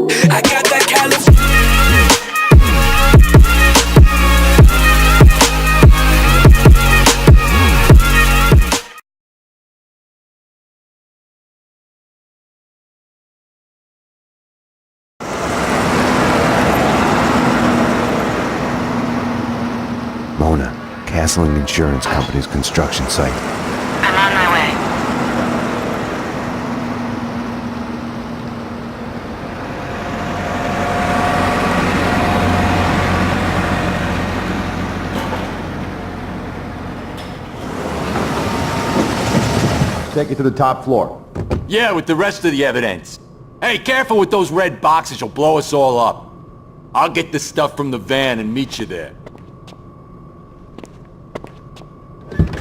I got that California. Mona, Castling Insurance Company's construction site. I'm on my way. Take it to the top floor. Yeah, with the rest of the evidence. Hey, careful with those red boxes, you'll blow us all up. I'll get the stuff from the van and meet you there.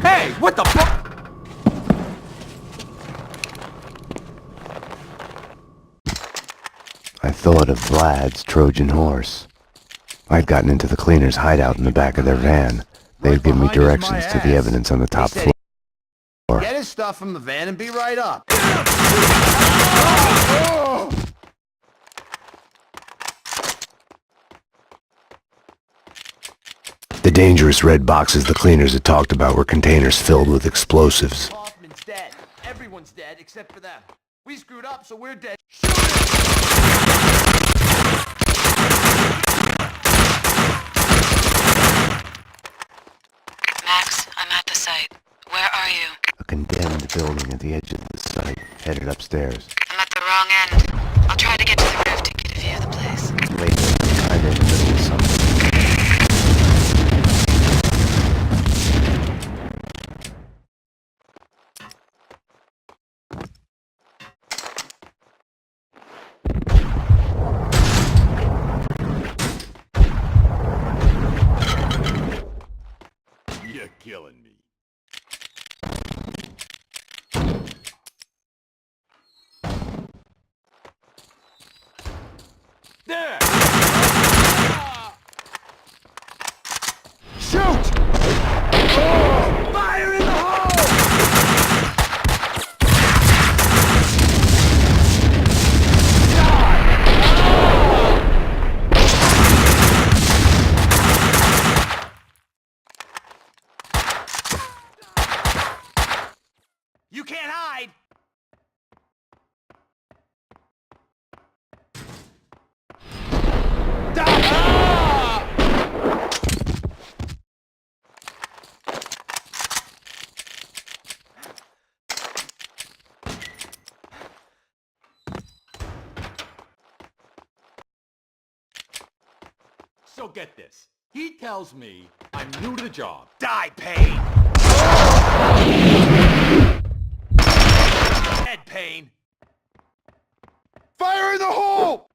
Hey, what the fuck? I thought of Vlad's Trojan horse. I'd gotten into the cleaner's hideout in the back of their van. They'd give me directions to the evidence on the top floor. Get his stuff from the van and be right up. The dangerous red boxes the cleaners had talked about were containers filled with explosives. Hoffman's dead. Everyone's dead except for them. We screwed up, so we're dead. Max, I'm at the site. Where are you? A condemned building at the edge of the site, headed upstairs. I'm at the wrong end. I'll try to get to the roof to get a view of the place. Later, kinda in the middle of something. You're killing me. There! Shoot! Fire in the hole! You can't hide! So get this. He tells me I'm new to the job. Die, Payne! Dead, Payne! Fire in the hole!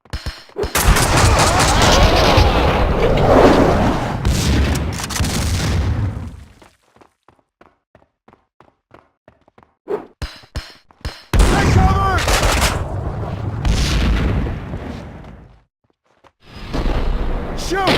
Take cover! Shoot!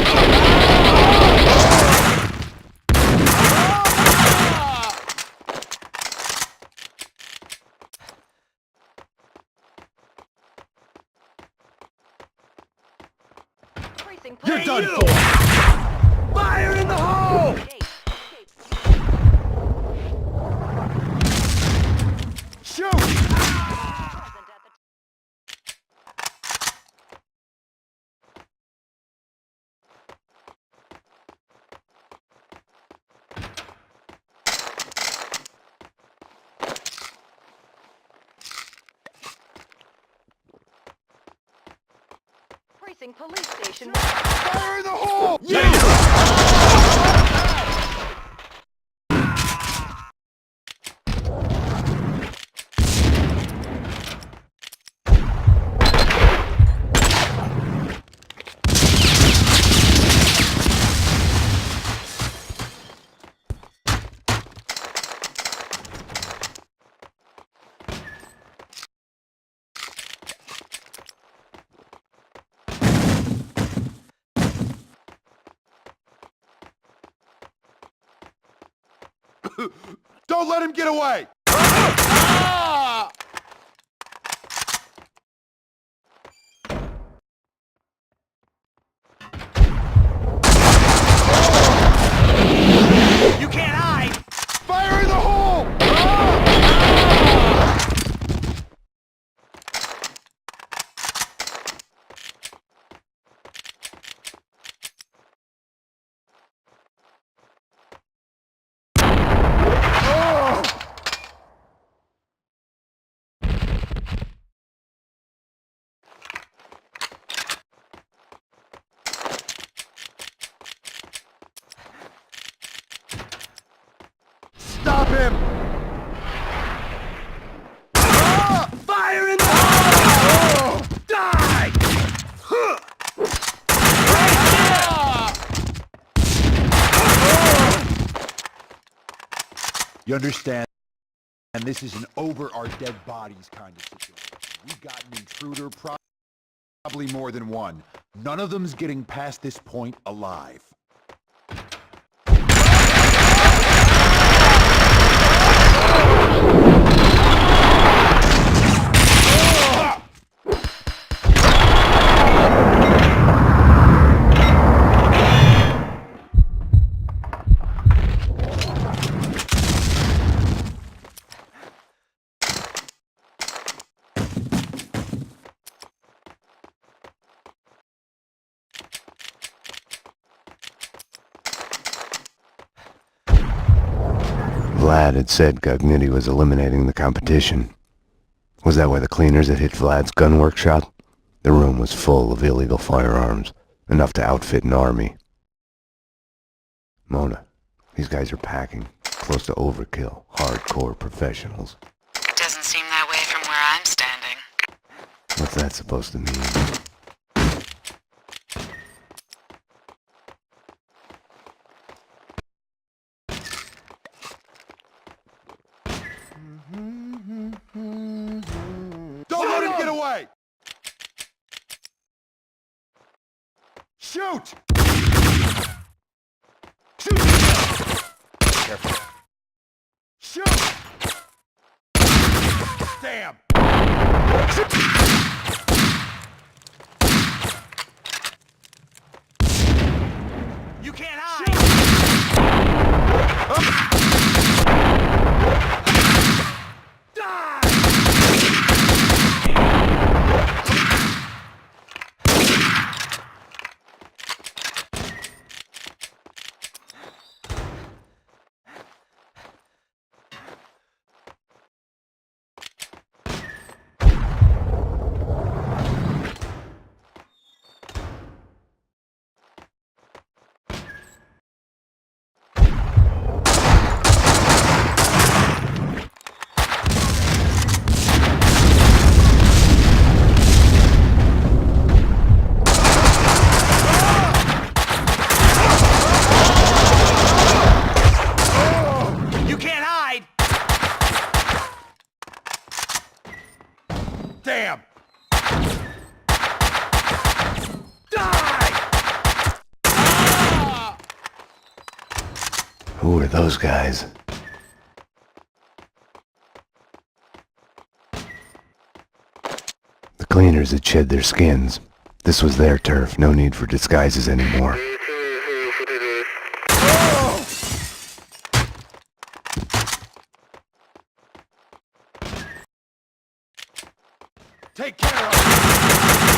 You're done for! Fire in the hole! Shoot! Precinct Police Station. Fire in the hole! Don't let him get away! understand? And this is an over our dead bodies kind of situation. We've got an intruder, probably more than one. None of them's getting past this point alive. Vlad had said Gognitti was eliminating the competition. Was that why the cleaners had hit Vlad's gun workshop? The room was full of illegal firearms, enough to outfit an army. Mona, these guys are packing, close to overkill, hardcore professionals. Doesn't seem that way from where I'm standing. What's that supposed to mean? Don't let him get away! Shoot! Shoot! Careful. Shoot! Damn! You can't hide! Damn! Who are those guys? The cleaners had shed their skins. This was their turf, no need for disguises anymore. Take care of him!